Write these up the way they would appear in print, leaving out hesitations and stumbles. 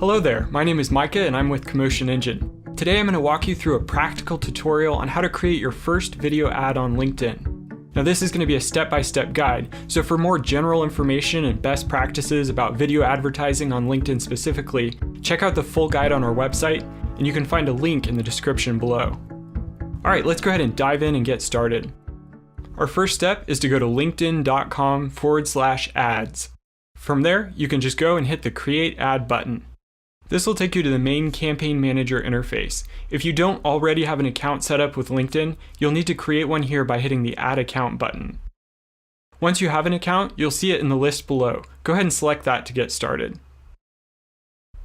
Hello there, my name is Micah and I'm with Commotion Engine. Today I'm going to walk you through a practical tutorial on how to create your first video ad on LinkedIn. Now this is going to be a step-by-step guide, so for more general information and best practices about video advertising on LinkedIn specifically, check out the full guide on our website, and you can find a link in the description below. Alright, let's go ahead and dive in and get started. Our first step is to go to linkedin.com/ads. From there, you can just go and hit the Create Ad button. This will take you to the main Campaign Manager interface. If you don't already have an account set up with LinkedIn, you'll need to create one here by hitting the Add Account button. Once you have an account, you'll see it in the list below. Go ahead and select that to get started.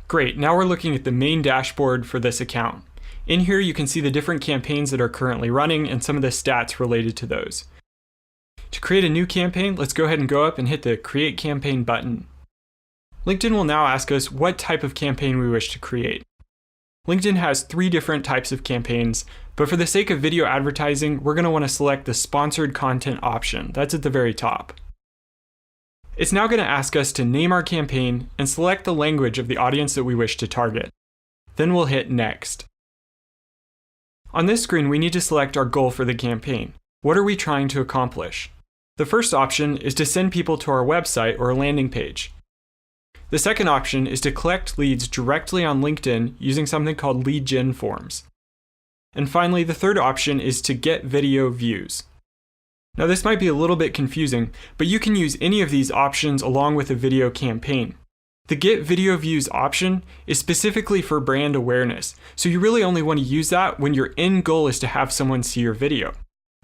Great, now we're looking at the main dashboard for this account. In here you can see the different campaigns that are currently running and some of the stats related to those. To create a new campaign, let's go ahead and go up and hit the Create Campaign button. LinkedIn will now ask us what type of campaign we wish to create. LinkedIn has 3 different types of campaigns, but for the sake of video advertising, we're going to want to select the Sponsored Content option. That's at the very top. It's now going to ask us to name our campaign and select the language of the audience that we wish to target. Then we'll hit Next. On this screen, we need to select our goal for the campaign. What are we trying to accomplish? The first option is to send people to our website or a landing page. The second option is to collect leads directly on LinkedIn using something called lead gen forms. And finally, the third option is to get video views. Now this might be a little bit confusing, but you can use any of these options along with a video campaign. The Get Video Views option is specifically for brand awareness, so you really only want to use that when your end goal is to have someone see your video.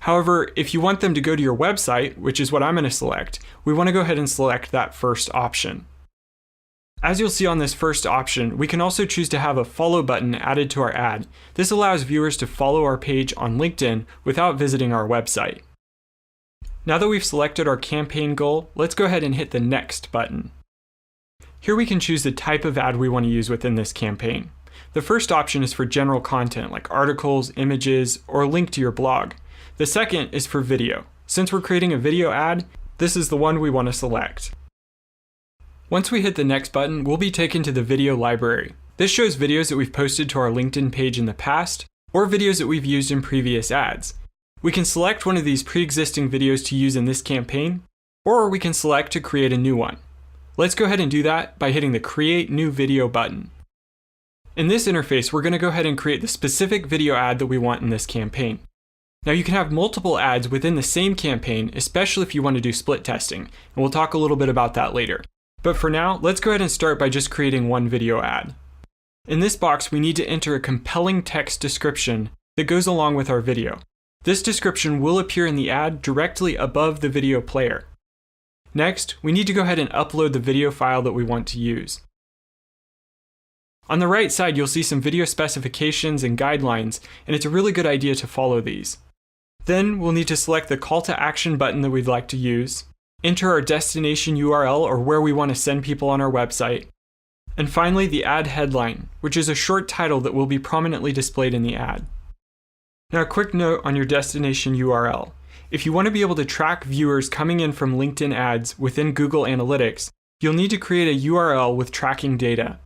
However, if you want them to go to your website, which is what I'm going to select, we want to go ahead and select that first option. As you'll see on this first option, we can also choose to have a follow button added to our ad. This allows viewers to follow our page on LinkedIn without visiting our website. Now that we've selected our campaign goal, let's go ahead and hit the Next button. Here we can choose the type of ad we want to use within this campaign. The first option is for general content like articles, images, or a link to your blog. The second is for video. Since we're creating a video ad, this is the one we want to select. Once we hit the Next button, we'll be taken to the video library. This shows videos that we've posted to our LinkedIn page in the past, or videos that we've used in previous ads. We can select one of these pre-existing videos to use in this campaign, or we can select to create a new one. Let's go ahead and do that by hitting the Create New Video button. In this interface, we're going to go ahead and create the specific video ad that we want in this campaign. Now you can have multiple ads within the same campaign, especially if you want to do split testing, and we'll talk a little bit about that later. But for now, let's go ahead and start by just creating one video ad. In this box, we need to enter a compelling text description that goes along with our video. This description will appear in the ad directly above the video player. Next, we need to go ahead and upload the video file that we want to use. On the right side, you'll see some video specifications and guidelines, and it's a really good idea to follow these. Then we'll need to select the call to action button that we'd like to use, enter our destination URL or where we want to send people on our website, and finally the ad headline, which is a short title that will be prominently displayed in the ad. Now a quick note on your destination URL. If you want to be able to track viewers coming in from LinkedIn ads within Google Analytics, you'll need to create a URL with tracking data.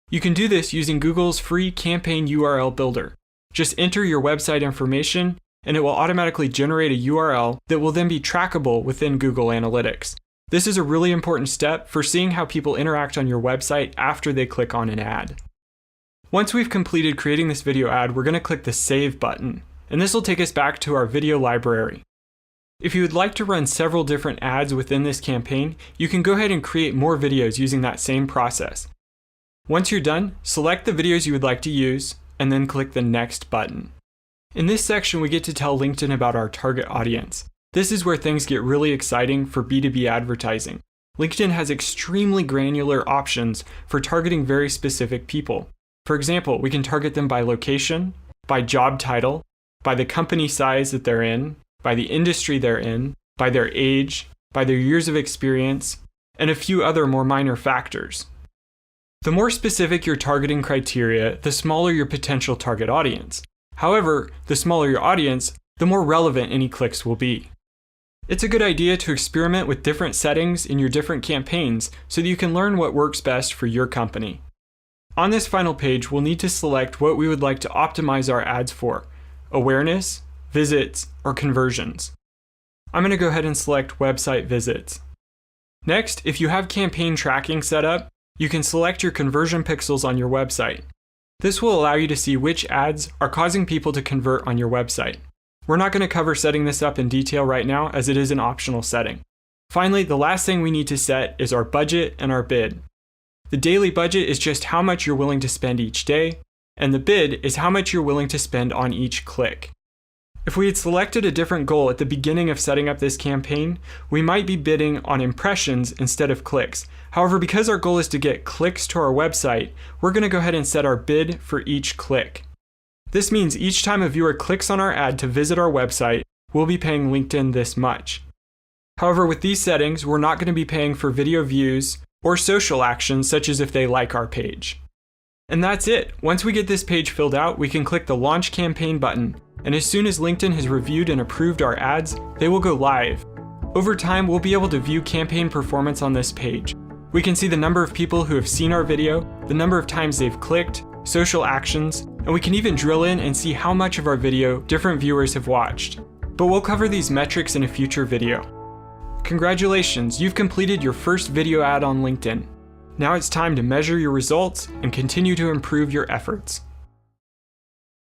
You can do this using Google's free campaign URL builder. Just enter your website information and it will automatically generate a URL that will then be trackable within Google Analytics. This is a really important step for seeing how people interact on your website after they click on an ad. Once we've completed creating this video ad, we're going to click the Save button, and this will take us back to our video library. If you would like to run several different ads within this campaign, you can go ahead and create more videos using that same process. Once you're done, select the videos you would like to use, and then click the Next button. In this section, we get to tell LinkedIn about our target audience. This is where things get really exciting for B2B advertising. LinkedIn has extremely granular options for targeting very specific people. For example, we can target them by location, by job title, by the company size that they're in, by the industry they're in, by their age, by their years of experience, and a few other more minor factors. The more specific your targeting criteria, the smaller your potential target audience. However, the smaller your audience, the more relevant any clicks will be. It's a good idea to experiment with different settings in your different campaigns so that you can learn what works best for your company. On this final page, we'll need to select what we would like to optimize our ads for: awareness, visits, or conversions. I'm going to go ahead and select website visits. Next, if you have campaign tracking set up, you can select your conversion pixels on your website. This will allow you to see which ads are causing people to convert on your website. We're not going to cover setting this up in detail right now, as it is an optional setting. Finally, the last thing we need to set is our budget and our bid. The daily budget is just how much you're willing to spend each day, and the bid is how much you're willing to spend on each click. If we had selected a different goal at the beginning of setting up this campaign, we might be bidding on impressions instead of clicks. However, because our goal is to get clicks to our website, we're going to go ahead and set our bid for each click. This means each time a viewer clicks on our ad to visit our website, we'll be paying LinkedIn this much. However, with these settings, we're not going to be paying for video views or social actions such as if they like our page. And that's it. Once we get this page filled out, we can click the Launch Campaign button, and as soon as LinkedIn has reviewed and approved our ads, they will go live. Over time, we'll be able to view campaign performance on this page. We can see the number of people who have seen our video, the number of times they've clicked, social actions, and we can even drill in and see how much of our video different viewers have watched. But we'll cover these metrics in a future video. Congratulations, you've completed your first video ad on LinkedIn. Now it's time to measure your results and continue to improve your efforts.